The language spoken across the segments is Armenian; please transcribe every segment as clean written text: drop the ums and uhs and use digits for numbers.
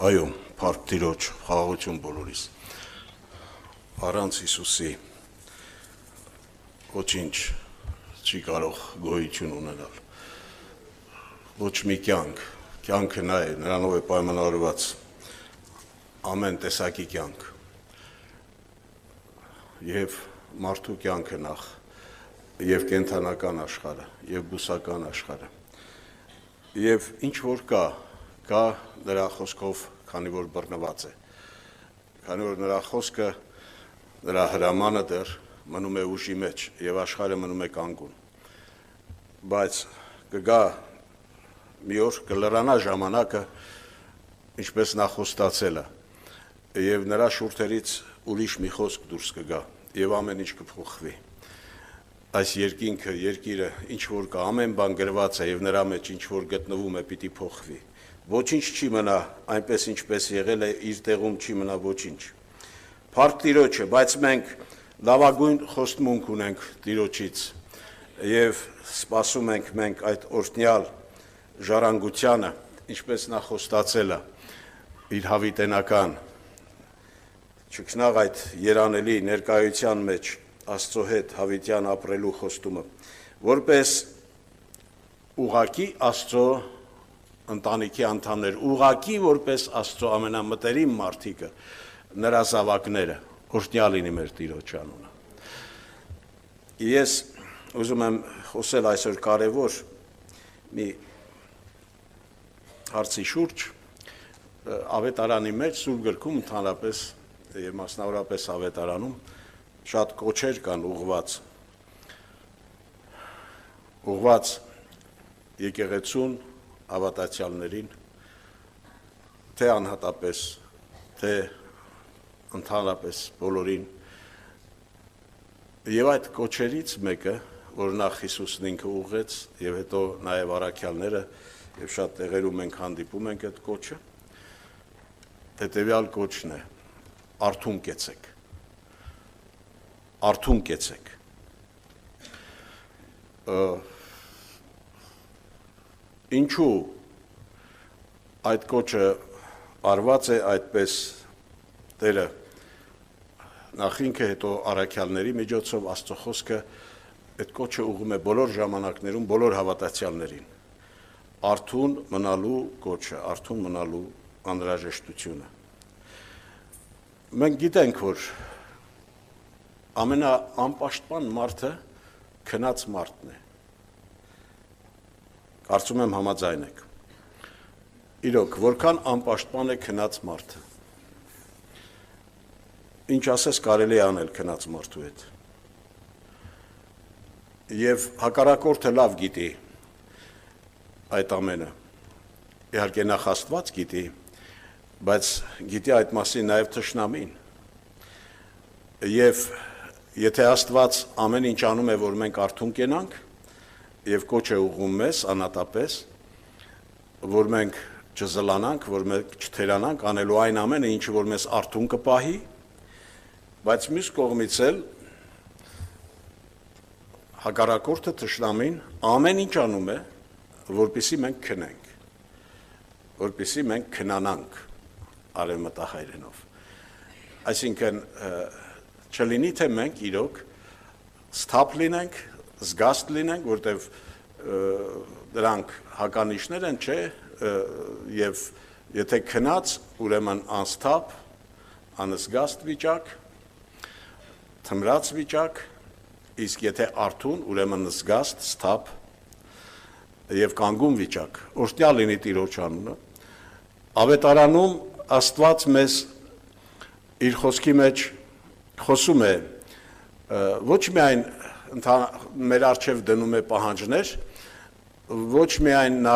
Այո, Փառք Տիրոջ, խաղաղություն բոլորիս։ Առանց Հիսուսի ոչինչ չի կարող գոյություն ունենալ։ Ոչ մի կյանքը նա է, նրանով է պայմանավորված ամեն տեսակի կյանք։ Եվ մարդու կյանքը նախ, եւ կենդանական աշխարհը, եւ բուսական աշխարհը։ Եվ ինչ որ կա նրա խոսքով, քանի որ բռնված է, քանի որ նրա խոսքը, նրա հրամանը դեռ մնում է ուժի մեջ եւ աշխարհը մնում է կանգուն։ Բայց կգա մի օր կլրանա ժամանակը, ինչպես նա խոստացել է, եւ նրա շուրթերից ուրիշ մի խոսք դուրս կգա եւ ամեն ինչ կփոխվի։ Այս երկիրը ինչ որ կա, ամեն բան գրված է եւ նրա մեջ ինչ որ գտնվում է, պիտի փոխվի։ Ոչինչ չի մնա այնպես ինչպես եղել է, իր տեղում չի մնա ոչինչ։ Փառք Տիրոջը, բայց մենք լավագույն խոստմունք ունենք Տիրոջից եւ սպասում ենք մենք այդ օրհնյալ ժառանգությանը, ինչպես նա խոստացել է իր հավիտենական չքնաղ այդ երանելի ներկայության մեջ Աստծո հետ հավիտյան ապրելու խոստումը, որպես ուղակի Աստծո ընտանիքի անդամներ, ուղակի որպես Աստծո ամենամտերիմ մարդիկը, նրա զավակները, օրհնյալ լինի մեր Տիրոջ անունը։ Ես ուզում եմ խոսել այսօր կարևոր մի հարցի շուրջ, ավետարանի մեջ Սուրբ գրքում ընդհանրապես եւ մասնավորապես ավետարանում շատ կոչեր կան ուղղված եկեղեցուն, հավատացյալներին, թե անհատապես, թե ընդհանրապես բոլորին։ Եվ այդ կոչերից մեկը, որ նախ Հիսուսն ինքը ուղղեց եւ հետո նաեւ առաքյալները եւ շատ տեղերում մենք հանդիպում ենք այդ կոչը, հետեւյալ կոչն է. արթուն կեցեք։ Արթուն կեցեք։ Ինչու այդ կոչը արված է այդպես Տերը նախ ինքը հետո առաքյալների միջոցով Աստծո խոսքը այդ կոչը ուղղում է բոլոր ժամանակներում բոլոր հավատացյալներին։ Արթուն մնալու կոչը, արթուն մնալու անհրաժեշտությունը։ Մենք գիտենք, որ ամենաանպաշտպան մարդը քնած մարդն է։ Կարծում եմ համաձայն եք։ Իրոք, որքան անպաշտպան է քնած մարդը։ Ինչ ասես կարելի է անել քնած մարդու հետ։ Եվ հակառակորդը լավ գիտի այդ ամենը։ Իհարկե նախ Աստված գիտի, բայց գիտի այդ մասին նաև թշնամին։ Եվ եթե Աստված ամեն ինչ անում է, որ մենք արթուն կենանք, եւ կոչ է ուղղում մեզ անատապես, որ մենք չզլանանք, որ մենք չթերանանք, անելու այն ամենը, ինչը որ մեզ արթուն կպահի, բայց մյուս կողմից էլ հակառակորդը թշնամին ամեն ինչ անում է, որպեսզի մենք քնենք, որպեսզի մենք քնանանք արևմտահայերենով։ Այսինքն չլինի թե մենք իրոք սթափ լինենք, զգաստ լինենք, որտեվ դրանք հականիշներ են, չէ, եւ եթե քնած, ուրեմն անսթափ, անզգաստ վիճակ, թմրած վիճակ, իսկ եթե արթուն, ուրեմն զգաստ, սթափ եւ կանգուն վիճակ։ Օրհնյալ լինի Տիրոջ անունը։ Ավետարանում Աստված մեզ իր խոսքի մեջ խոսում է ոչ միայն մեր առջև դնում է պահանջներ, ոչ միայն նա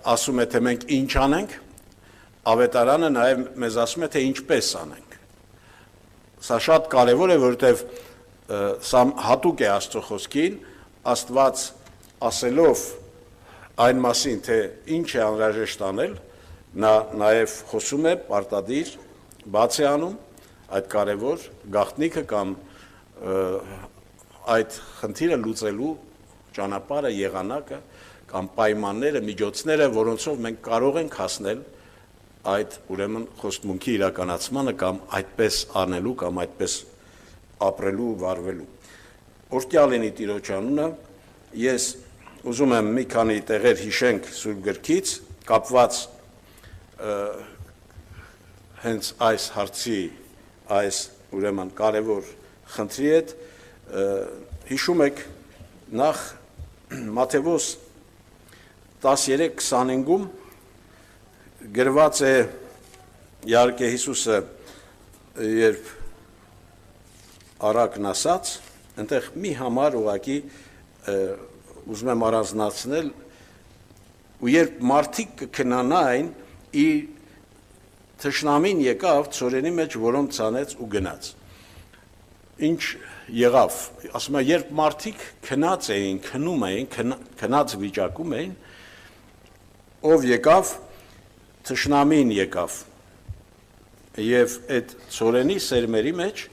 ասում է, թե մենք ինչ անենք, ավետարանը նաև մեզ ասում է, թե ինչպես անենք։ Սա շատ կարևոր է, որովհետև սա հատուկ է Աստծո խոսքին, Աստված ասելով այն մասին, թե ինչ է անհրաժեշտ անել, նա նաև խոսում է պարտադիր, բաց է անում այդ կարևոր գաղտնիքը կամ այդ խնդիրը լուծելու ճանապարհը, եղանակը կամ պայմանները, միջոցները, որոնցով մենք կարող ենք հասնել այդ ուրեմն խոստմունքի իրականացմանը կամ այդպես անելու կամ այդպես ապրելու վարվելու։ Օրհնյալ լինի Տիրոջ անունը, ես ուզում եմ մի քանի տեղեր հիշենք Սուրբ Գրքից, կապված հենց այս հարցի, այս ուրեմն կարևոր խնդրի հետ, հիշում եք նախ Մատթեոս 13:25-ում գրված է իհարկե Հիսուսը երբ առակն ասաց, այնտեղ մի համար ուղղակի ուզում եմ առանձնացնել, ու երբ մարդիկ կքնանային, իր թշնամին եկավ ծորենի մեջ, որոնց ցանեց ու գնաց։ Ինչ եղավ, ասում եմ, երբ մարդիկ քնած էին, քնում էին, քնած վիճակում էին, ով եկավ, թշնամին եկավ, եւ այդ ծորենի սերմերի մեջ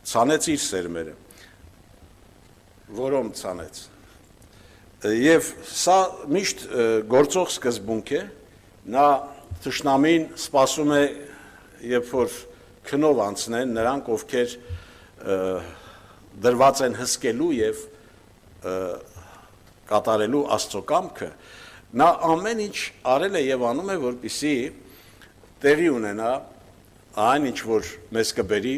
ցանեց իր սերմերը, որոմ ցանեց։ Եվ սա միշտ գործող սկզբունք է, նա թշնամին սպասում է, երբ որ քնով անցնեն նրանք, ովքեր դրված են հսկելու եւ կատարելու Աստծո կամքը, նա ամեն ինչ արել է եւ անում է, որպեսզի տեղի ունենա այն ինչ որ մեզ կբերի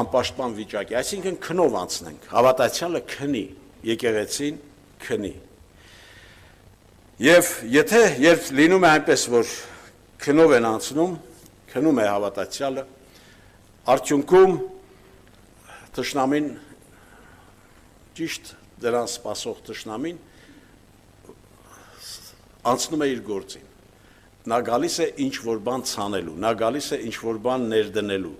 անպաշտպան վիճակի, այսինքն քնով անցնենք, հավատացյալը քնի, եկեղեցին քնի։ Եվ եթե երբ լինում է այնպես, որ քնով են անցնում, քնում է հավատացյալը, արդյունքում թշնամին, ճիշտ դրան սպասող թշնամին անցնում է իր գործին, նա գալիս է ինչ որ բան ցանելու, նա գալիս է ինչ որ բան ներդնելու,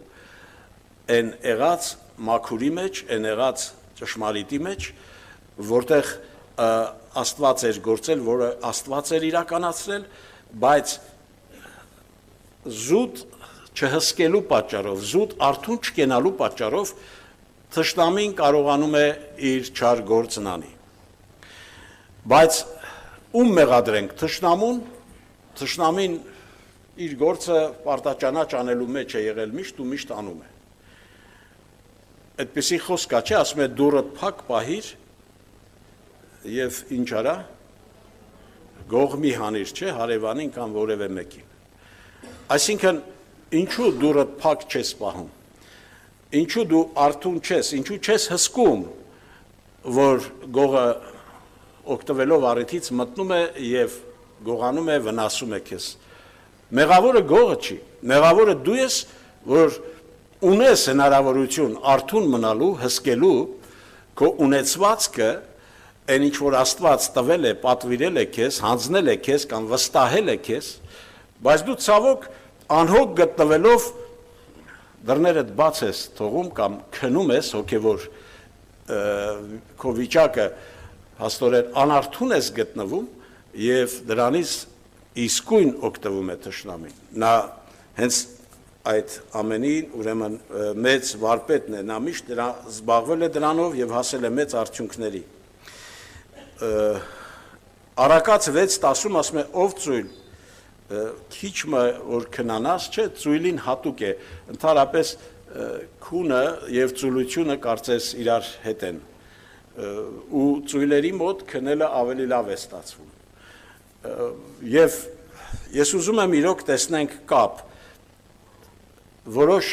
այն եղած մաքուրի մեջ, այն եղած ճշմարիտի մեջ, որտեղ Աստված էր գործել, որը Աստված էր իրականացրել, բայց զուտ չհսկելու պատճառով, զուտ արթուն չկենալու պատճառով թշնամին կարողանում է իր չար գործն անի։ Բայց ում մեղադրենք թշնամուն, թշնամին իր գործը պարտաճանաչ անելու մեջ է եղել միշտ ու միշտ անում է։ Այդպիսի խոսք կա, չէ, ասում է դուռը փակ պահիր եւ ինչ արա, գող մի հանիր, չէ, հարևանին կամ որևէ մեկին։ Այսինքն, ինչու դուռը փակ չես պահում, ինչու դու արթուն չես, ինչու չես հսկում, որ գողը օգտվելով առիթից մտնում է եւ գողանում է, վնասում է քեզ։ Մեղավորը գողը չի, մեղավորը դու ես, որ ունես հնարավորություն արթուն մնալու, հսկելու քո ունեցվածքը, այն ինչ որ Աստված տվել է, պատվիրել է քեզ, հանձնել է քեզ կամ վստահել է քեզ, բայց դու ցավոք անհոգ գտնվելով դռներդ բաց ես թողում կամ քնում ես հոգևոր քո վիճակը հաստորեն անարթուն ես գտնվում եւ դրանից իսկույն օգտվում է թշնամին։ Նա հենց այդ ամենին ուրեմն մեծ վարպետն է, նա միշտ զբաղվել է դրանով եւ հասել է մեծ արդյունքների։ Առակաց 6:10 ասում է ով ծույլ քիչ որ քնանաս, չէ, ծույլին հատուկ է, ընդհանրապես քունը եւ ծույլությունը կարծես իրար հետ են ու ծույլերի մոտ քնելը ավելի լավ է ստացվում։ Եվ ես ուզում եմ իրոք տեսնենք կապ որոշ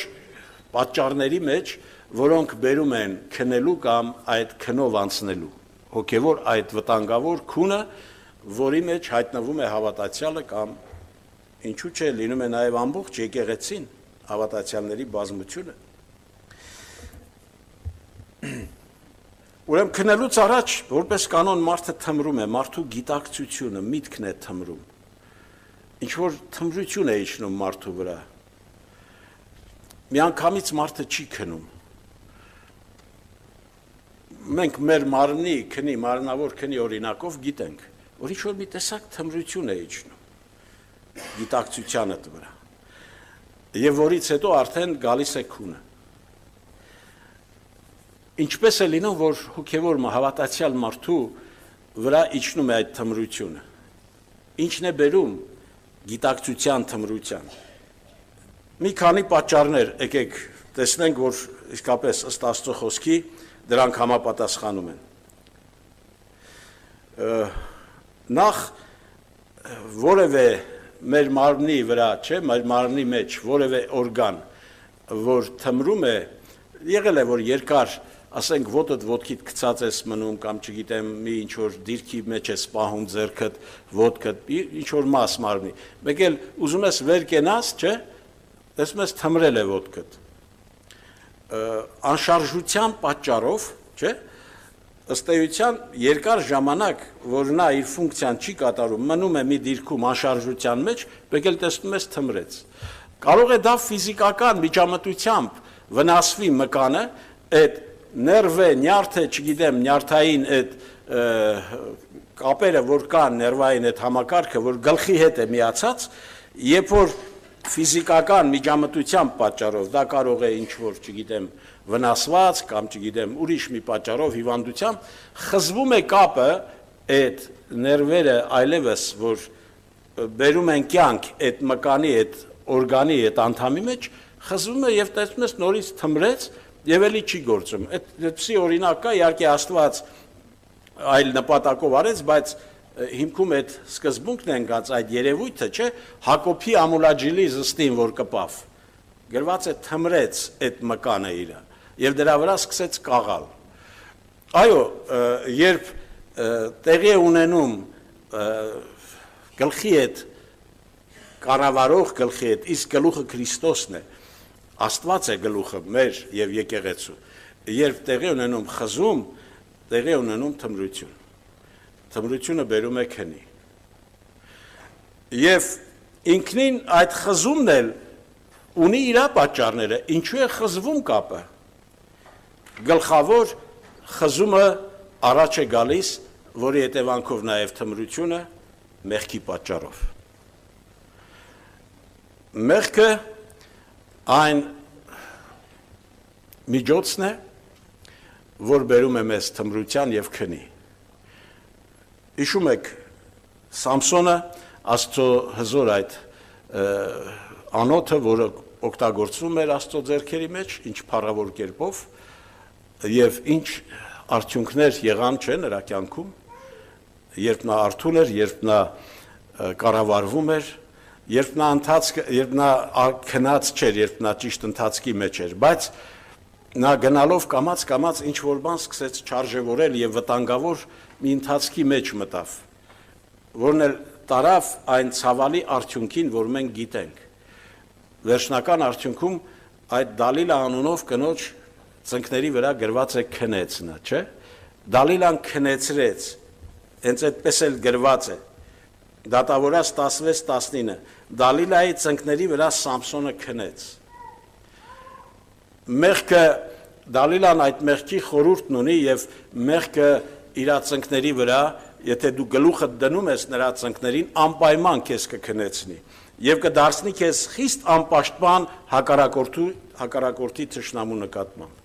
պատճառների մեջ, որոնք բերում են քնելու կամ այդ քնով անցնելու, հոգևոր այդ վտանգավոր քունը, որի մեջ հայտնվում է հավատացյալը կամ ինչու՞ չէ լինում է նաև ամբողջ եկեղեցին, հավատացյալների բազմությունը։ Ուրեմն քնելուց առաջ, որպես կանոն մարդը թմրում է, մարդու գիտակցությունը, միտքն է թմրում, ինչ որ թմրություն է իջնում մարդու վրա։ Միանգամից մարդը չի քնում։ Մենք մեր մարմնի քնի, մարմնավոր քնի օրինակով գիտենք, որ ինչ որ մի տեսակ թմրություն է իջնում գիտակցությանը վրա։ Եվ որից հետո արդեն գալիս է քունը։ Ինչպես է լինում, որ հոգևոր հավատացյալ մարդու վրա իջնում է այդ թմրությունը։ Ինչն է բերում գիտակցության թմրության։ մի քանի պատճառներ եկեք տեսնենք, որ իսկապես ըստ Աստծո խոսքի դրանք համապատասխանում են։ Նախ որևէ մեր մարմնի վրա, չէ, մեր մարմնի մեջ որևէ օրգան, որ թմրում է, եղել է, որ երկար, ասենք, ոտդ ոտքիդ գցած ես մնում, կամ չգիտեմ, մի ինչ-որ դիրքի մեջ ես պահում ձեռքդ, ոտքդ, ինչ-որ մաս մարմնի, մեկ էլ ուզում ես վեր կենաս, չէ, տեսնում ես թմրել է ոտքդ, անշարժության պատճառով, չէ, ըստ էության երկար ժամանակ, որ նա իր ֆունկցիան չի կատարում, մնում է մի դիրքում անշարժության մեջ, մեկ էլ տեսնում ես թմրեց։ Կարող է դա ֆիզիկական միջամտությամբ վնասվի մկանը, այդ ներվե, նյարդը, չգիտեմ, նյարդային այդ կապերը, որ կան, ներվային այդ համակարգը, որ գլխի հետ է միացած, երբ որ ֆիզիկական միջամտությամբ պատճառով, դա կարող է ինչ-որ, չգիտեմ, վնասված կամ չգիտեմ ուրիշ մի պատճառով հիվանդությամբ խզվում է կապը այդ ներվերը այլևս որ բերում են կյանք այդ մկանի այդ օրգանի այդ անդամի մեջ խզվում է եւ տեսնում ես նորից թմրեց եւ էլի չի գործում այդպիսի օրինակ կա իհարկե Աստված այլ նպատակով արեց բայց հիմքում այդ սկզբունքն են գած այդ երևույթը չէ Հակոբի ամուլաջիլի զստին որ կպավ գրված է թմրեց այդ մկանը իր եւ դրա վրա սկսեց կաղալ այո երբ տեղի է ունենում գլխի հետ կառավարող գլխի հետ իսկ գլուխը Քրիստոսն է Աստված է գլուխը մեր եւ եկեղեցու երբ տեղի ունենում խզում տեղի ունենում թմրությունը բերում է քնի եւ ինքնին այդ խզումն էլ ունի իր պատճառները ինչու է խզվում կապը գլխավոր խզումը առաջ է գալիս որի հետևանքով նաև թմրությունը մեղքի պատճառով մեղքը այն միջոցն է որ բերում է մեզ թմրության եւ քնի հիշում եք Սամսոնը Աստծո հզոր այդ անոթը որը օգտագործվում էր Աստծո ձեռքերի մեջ ինչ փառավոր կերպով եւ ինչ արդյունքներ եղան չէ նրա կյանքում երբ նա արթուն էր երբ նա կառավարվում էր երբ նա քնած չէր երբ նա ճիշտ ընթացքի մեջ էր բայց նա գնալով կամած ինչ որ բան սկսեց չարժևորել եւ վտանգավոր մի ընթացքի մեջ մտավ որն էլ տարավ այն ցավալի արդյունքին որ մենք գիտենք վերջնական արդյունքում այդ Դալիլա անունով կնոջ ծնկների վրա գրված է քնեց նա, չէ? Դալիլան քնեցրեց, հենց այդպես էլ գրված է, դատավորած 16-19, Դալիլայի ծնկների վրա Սամսոնը քնեց։ Մեղքը, Դալիլան այդ մեղքի խորհուրդն ունի և մեղքը իր ծնկների վրա, եթե դու գլուխը դնում ես նրա ծնկներին, անպայման քեզ կքնեցնի և կդարձնի քեզ խիստ անպաշտպան հակառակորդի թշնամու նկատմամբ։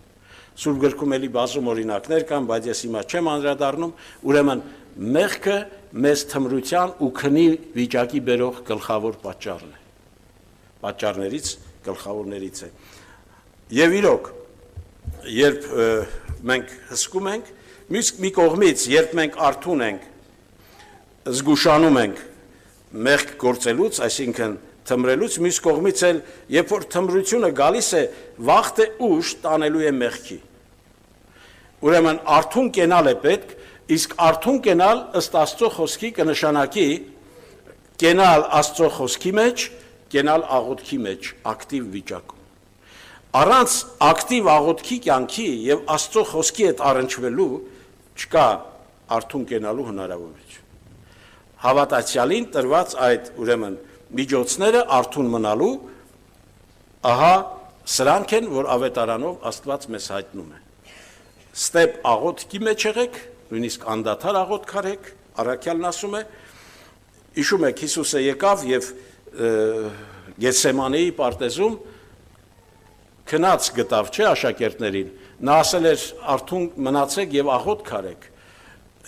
Սուրբ գրքում էլի բազում օրինակներ կան, բայց ես հիմա չեմ անդրադառնում, ուրեմն մեղքը մեզ թմրության ու քնի վիճակի բերող գլխավոր պատճառն է։ Պատճառներից գլխավորներից է։ Եվ իրոք, երբ մենք հսկում ենք, մի կողմից, երբ մենք արթուն ենք, զգուշանում ենք մեղք գործելուց, այսինքն թմրելուց, մյուս կողմից էլ, երբ որ թմրությունը գալիս է, վաղ թե ուշ տանելու է մեղքի։ Ուրեմն արթուն կենալ է պետք, իսկ արթուն կենալ ըստ Աստծո խոսքի կնշանակի կենալ Աստծո խոսքի մեջ, կենալ աղոթքի մեջ, ակտիվ վիճակում։ Առանց ակտիվ աղոթքի կյանքի եւ Աստծո խոսքի հետ առնչվելու չկա արթուն կենալու հնարավորություն։ Հավատացյալին տրված այդ ուրեմն միջոցները արթուն մնալու, ահա սրանք են, որ ավետարանով Աստված մեզ հայտնում է։ Ստեպ աղոթքի մեջ եղեք, նույնիսկ անդադար աղոթք արեք, առաքյալն ասում է, հիշում եք Հիսուսը եկավ եւ Գեթսեմանեի պարտեզում քնած գտավ, չէ, աշակերտներին, նա ասել էր արթուն մնացեք եւ աղոթք արեք։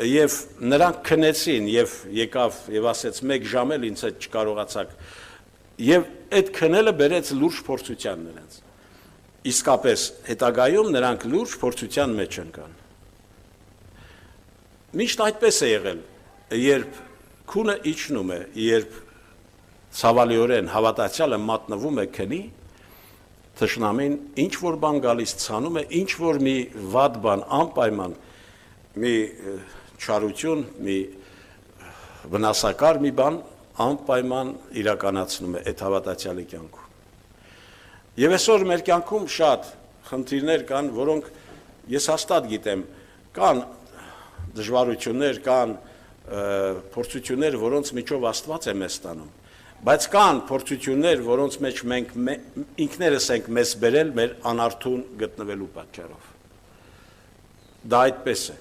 Եվ նրանք քնեցին եւ եկավ եւ ասեց 1 ժամ էլ ինձ հետ չկարողացաք Եվ այդ քնելը բերեց լուրջ փորձության նրանց։ Իսկապես հետագայում նրանք լուրջ փորձության մեջ ընկան։ Միշտ այդպես է եղել, երբ քունը իջնում է, երբ ցավալիորեն հավատացյալը մատնվում է քնի, թշնամին ինչ որ բան գալիս ցանում է, ինչ որ մի վատ բան անպայման մի չարություն, մի վնասակար մի բան անպայման իրականացնում է այդ հավատացյալի կյանքում։ Եվ այսօր մեր կյանքում շատ խնդիրներ կան, որոնք ես հաստատ գիտեմ, կան դժվարություններ, կան փորձություններ, որոնց միջով Աստված է մեզ տանում, բայց կան փորձություններ, որոնց մեջ մենք ինքներս ենք մեզ բերել մեր անարդուն գտնվելու պատճառով։ Դա այդպես է։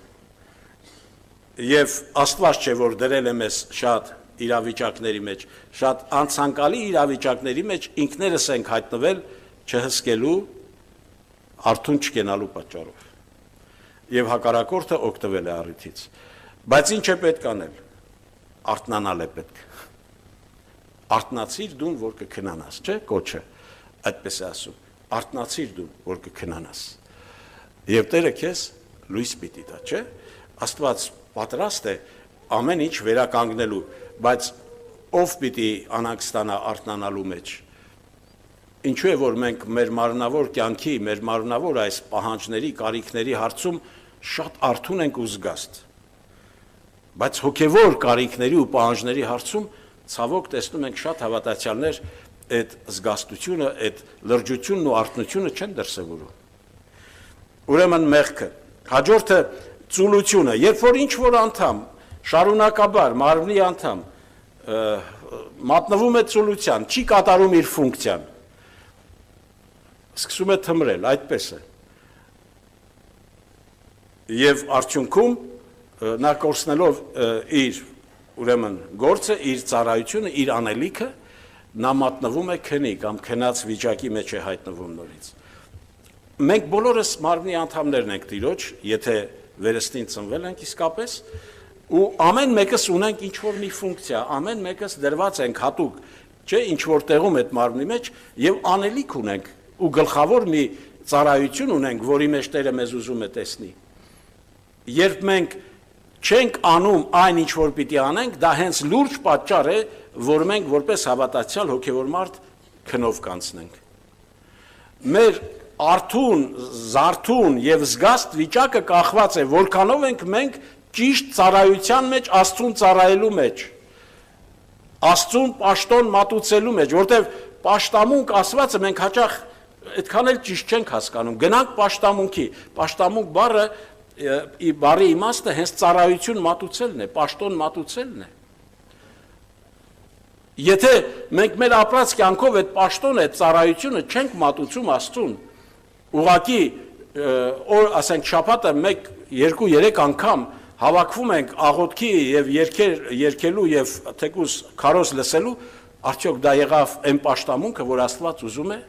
Եվ Աստված չէ, որ դրել է մեզ շատ իրավիճակների մեջ, շատ անցանկալի իրավիճակների մեջ ինքներս ենք հայտնվել չհսկելու, արթուն չկենալու պատճառով։ Եվ հակառակորդը օգտվել է առիթից։ Բայց ինչ է պետք անել։ Արթնանալ է պետք։ Արթնացիր դու, որ կքնանաս, չէ՞, կոչը, այդպես է ասում։ Արթնացիր դու, որ կքնանաս։ Եվ Տերը քեզ լույս պիտի տա, չէ՞։ Աստված պատրաստ է ամեն ինչ վերականգնելու, բայց ով պիտի անանք ստանա արթնանալու մեջ։ Ինչու է, որ մենք մեր մարմնավոր կյանքի, մեր մարմնավոր այս պահանջների, կարիքների հարցում շատ արթուն ենք ու զգաստ։ Բայց հոգևոր կարիքների ու պահանջների հարցում ցավոք տեսնում ենք շատ հավատացյալներ այդ զգաստությունը, այդ լրջությունն ու արթնությունը չեն դրսևորում։ Ուրեմն մեղքը, հաջորդը ծուլությունը, երբ որ ինչ որ անդամ շարունակաբար մարմնի անդամ մատնվում է ծուլության, չի կատարում իր ֆունկցիան, սկսում է թմրել, այդպես է։ Եվ արդյունքում նա կորցնելով իր ուրեմն գործը, իր ծառայությունը, իր անելիքը, նա մատնվում է քնի կամ քնած վիճակի մեջ է հայտնվում նորից։ Մենք բոլորս մարմնի անդամներն ենք Տիրոջ, եթե վերստին ծնվել ենք իսկապես, ու ամեն մեկս ունենք ինչ-որ մի ֆունկցիա, ամեն մեկս դրված ենք հատուկ, չէ, ինչ-որ տեղում այդ մարմնի մեջ, և անելիք ունենք, ու գլխավոր մի ծառայություն ունենք, որի մեջ Տերը մեզ ուզում է տեսնի։ Երբ մենք չենք անում այն, ինչ որ պիտի անենք, դա հենց լուրջ պատճառ է, որ մենք որպես հավատացյալ հոգևոր մարդ քնով կանցնենք։ Մեր արթուն, զարթուն և զգաստ վիճակը կախված է, որքանով ենք մենք ճիշտ ծառայության մեջ, Աստծուն ծառայելու մեջ, Աստծուն պաշտոն մատուցելու մեջ, որտև պաշտամունք ասվածը մենք հաճախ այդքան էլ ճիշտ չենք հասկանում, գնանք պաշտամունքի, պաշտամունք բառի իմաստը հենց ծառայություն մատուցելն է, պաշտոն մատուցելն է։ Եթե մենք մեր ապրած կյանքով այդ պաշտոնը, այդ ծառայությունը չենք մատուցում Աստծուն, ուղղակի, ասենք շաբաթը 1, 2, 3 անգամ հավաքվում ենք աղոթքի և երգելու և թեկուզ քարոզ լսելու, արդյոք դա եղավ այն պաշտամունքը, որ Աստված ուզում է։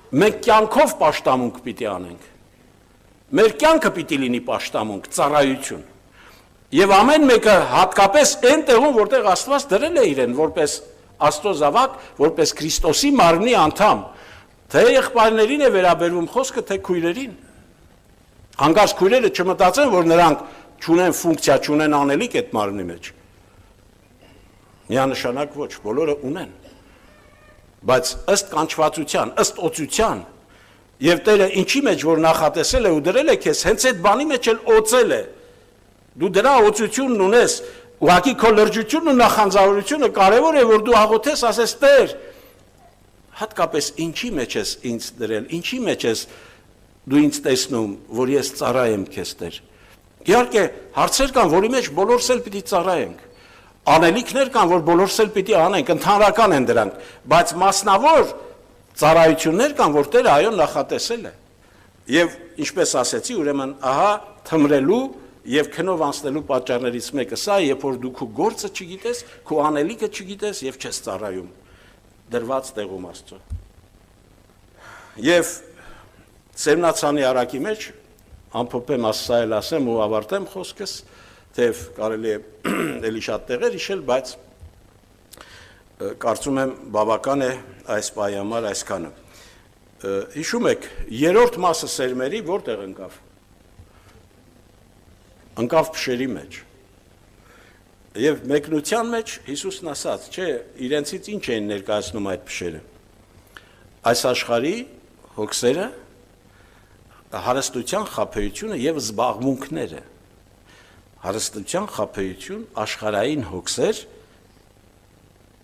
Մենք կյանքով պաշտամունք պիտի անենք։ Մեր կյանքը պիտի լինի պաշտամունք, ծառայություն։ Եվ ամեն մեկը հատկապես այն տեղում, որտեղ Աստված դրել է իրեն որպես Աստծո զավակ, որպես Քրիստոսի մարմնի անդամ, թե եղբայրներին է վերաբերվում խոսքը, թե քույրերին։ Հանկարծ քույրերը չմտածեն, որ նրանք չունեն ֆունկցիա, չունեն անելիք այդ մարմնի մեջ։ Միանշանակ ոչ, բոլորը ունեն։ Բայց ըստ կանչվածության, ըստ օծության, եւ Տերը ինչի մեջ որ նախատեսել է ու դրել է քեզ, հենց այդ բանի մեջ էլ օծել է։ Դու դրա օծությունն ունես, ուղղակի քո լրջությունն ու նախանձավորությունը կարևոր է, որ դու աղոթես, ասես Տեր, հատկապես ինչի մեջ ես ինձ դրել, ինչի մեջ ես դու ինձ տեսնում, որ ես ծառայեմ քեզ Տեր։ Իհարկե, հարցեր կան, որի մեջ բոլորս էլ պիտի ծառայենք։ Անելիքներ կան, որ բոլորս էլ պիտի անենք, ընդհանրական են դրանք, բայց մասնավոր ծառայություններ կան, որ Տերը այո նախատեսել է։ Եվ ինչպես ասեցի, ուրեմն ահա թմրելու եւ քնով անցնելու պատճառներից մեկը սա, երբ որ դու քո գործը չգիտես, քո անելիքը չգիտես եւ չես ծառայում դրված տեղում Աստծո։ Եվ Սերմնացանի արակի մեջ ամփոփեմ ասա էլ ասեմ ու ավարտեմ խոսքս, թեև կարելի է էլի շատ տեղեր հիշել, բայց կարծում եմ բավական է այս պահի համար այսքանը։ Հիշում եք, երրորդ մասը սերմերի որտեղ ընկավ։ Ընկավ փշերի մեջ։ Եվ մեկնության մեջ Հիսուսն ասաց, չէ, իրենցից ինչ էին ներկայացնում այդ փշերը։ Այս աշխարհի հոգսերը, հարստության խաբեությունը եւ զբաղմունքները։ Հարստության խաբեություն, աշխարհային հոգսեր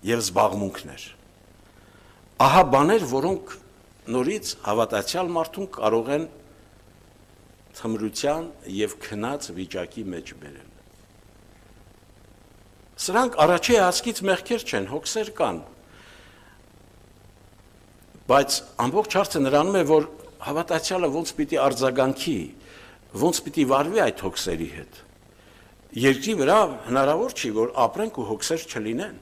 եւ զբաղմունքներ։ Ահա բաներ, որոնք նորից հավատացյալ մարդուն կարող են թմրության եւ քնած վիճակի մեջ բերել։ Սրանք առաջի հասկից մեղքեր չեն, հոգսեր կան։ Բայց ամբողջ հարցը նրանում է, որ հավատացյալը ոնց պիտի արձագանքի, ոնց պիտի վարվի այդ հոգսերի հետ։ Երկրի վրա հնարավոր չի, որ ապրենք ու հոգսեր չլինեն։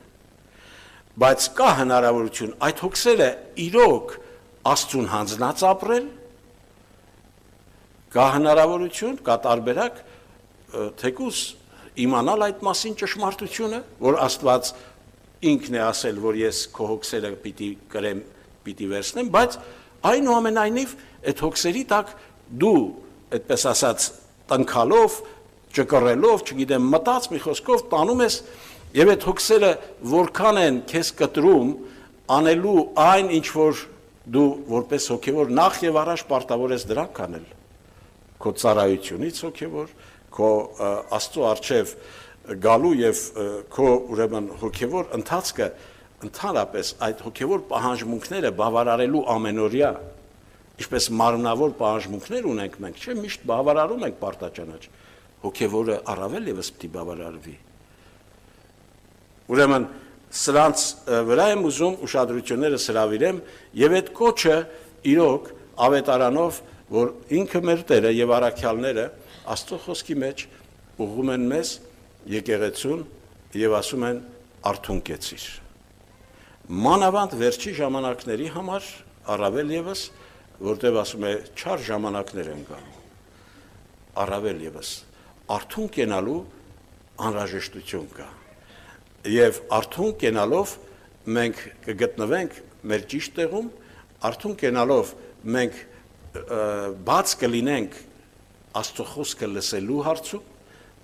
Բայց կա հնարավորություն այդ հոգսերը իրոք Աստծուն հանձնած ապրել, կա հնարավորություն, կա տարբերակ, թեկուզ իմանալ այդ մասին ճշմարտությունը, որ Աստված ինքն է ասել, որ ես քո հոգսերը պիտի կրեմ, պիտի վերցնեմ, բայց այնուամենայնիվ այդ հոգսերի տակ դու, այդպես ասած, տնքալով, ճկռելով, չգիտեմ, մտած մի խոսքով տանում ես, եւ այդ հոգսերը որքան են քեզ կտրում անելու այն, ինչ որ դու որպես հոգևոր նախ եւ առաջ պարտավոր ես դրանք անել, քո ծառայությունից հոգևոր, քո Աստծո առջև գալու եւ քո ուրեմն հոգևոր ընթացքը ընդհանրապես այդ հոգևոր պահանջմունքները բավարարելու ամենօրյա, ինչպես մարմնավոր պահանջմունքներ ունենք մենք, չէ՞, միշտ բավարարում ենք պարտաճանաչ, հոգևորը առավել եւս պիտի բավարարվի։ Ուրեմն սրանց վրա եմ ուզում ուշադրությունները հրավիրեմ եւ այդ կոչը իրոք ավետարանով, որ ինքը մեր Տերը եւ առաքյալները Աստծո խոսքի մեջ ուղղում են մեզ եկեղեցուն եւ ասում են արթուն կեցիր։ Մանավանդ վերջի ժամանակների համար առավել եւս, որտեղ ասում է չար ժամանակներ են գալու։ Առավել եւս արթուն կենալու անհրաժեշտություն կա։ Եվ արթուն կենալով մենք կգտնվենք մեր ճիշտ տեղում, արթուն կենալով մենք բաց կլինենք Աստծո խոսքը լսելու հարցում,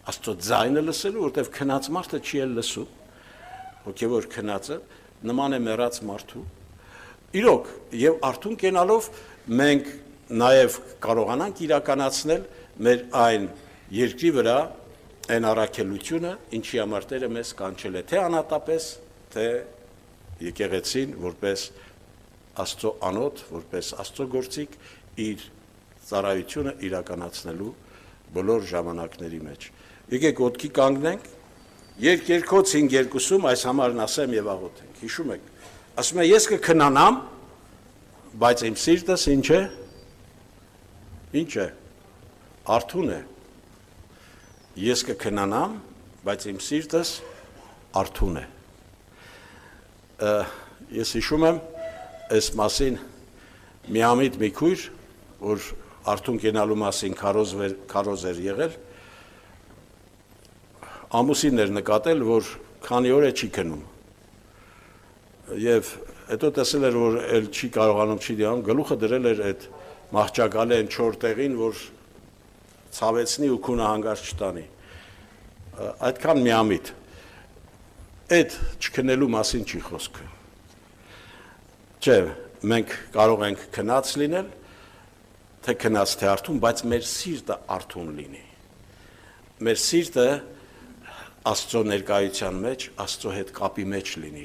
Աստծո ձայնը լսելու, որտեղ քնած մարդը չի էլ լսում, հոգևոր քնածը նման է մեռած մարդու։ Իրոք, եւ արթուն կենալով մենք նաեւ կարողանանք իրականացնել մեր այն երկրի վրա այն առաքելությունը, ինչի համար Տերը մեզ կանչել է, թե անհատապես, թե եկեղեցին, որպես Աստծո անոթ, որպես Աստծո գործիք, իր ծառայությունը իրականացնելու բոլոր ժամանակների մեջ։ Եկեք ոտքի կանգնենք, երկերքոց 5:2 այս համարն ասեմ եւ աղոթենք։ Հիշում եք, ասում է ես կքնանամ, բայց իմ սիրտս ինչ է։ Ինչ է։ Արթուն է։ Ես կքնանամ, բայց իմ սիրտս արթուն է։ Ես հիշում եմ այս մասին միամիտ մի քույր, որ արթուն կենալու մասին քարոզ էր եղել, ամուսինն էր նկատել, որ քանի օր է չի քնում։ Եվ հետո տեսել էր, որ էլ չի կարողանում, չի դիանում, գլուխը դրել էր այդ մահճակալի այն 4 տեղին, որ ցավեցնի ու քունը հանգարց չտանի։ Այդքան միամիտ։ Այդ չքնելու մասին չի խոսքը։ Չէ, մենք կարող ենք քնած լինել, թե քնած թե արթուն, բայց մեր սիրտը արթուն լինի։ Մեր սիրտը Աստծո ներկայության մեջ, Աստծո հետ կապի մեջ լինի,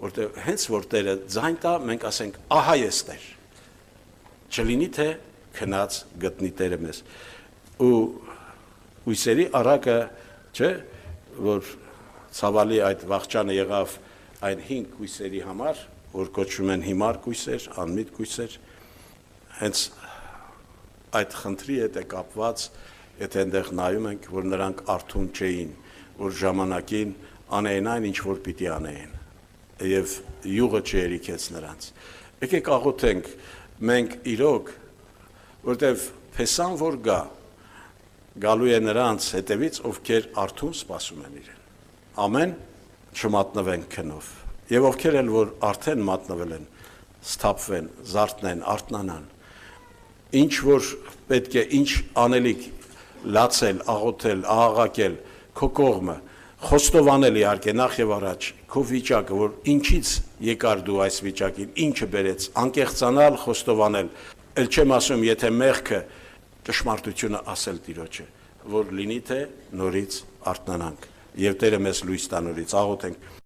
որտեղ հենց որ Տերը ձայն տա, մենք ասենք, ահա ես Տեր։ Չլինի թե քնած գտնի Տերը մեզ։ Ու ույսերի առակը, չէ, որ ցավալի այդ վաղճանը եղավ այն 5 կույսերի համար, որ կոչվում են հիմար կույսեր, անմիտ կույսեր, հենց այդ խնդրի հետ է կապված, եթե այնտեղ նայում ենք, որ նրանք արթուն չէին, որ ժամանակին անեին այն, ինչ որ պիտի անեին, եւ յուղը չերիքեց նրանց։ Եկեք աղոթենք, մենք իրոք, որտեվ փեսան որ գալու է նրանց հետևից, ովքեր արթուն սպասում են իրեն։ Ամեն չմատնվենք քնով։ եւ ովքեր էլ որ արդեն մատնվել են, սթափվեն, զարթնեն, արթնանան, ինչ որ պետք է, ինչ անելիք լացել, աղոթել, աղաղակել, քո կողմը, խոստովանել իհարկե նախ եւ առաջ քո վիճակը, որ ինչից եկար դու այս վիճակին, ինչը բերեց, անկեղծանալ, խոստովանել, ել չեմ ասում, եթե մեղքը ճշմարտությունը ասել Տիրոջը, որ լինի թե նորից արթնանանք եւ Տերը մեզ լույս տա նորից, աղոթենք։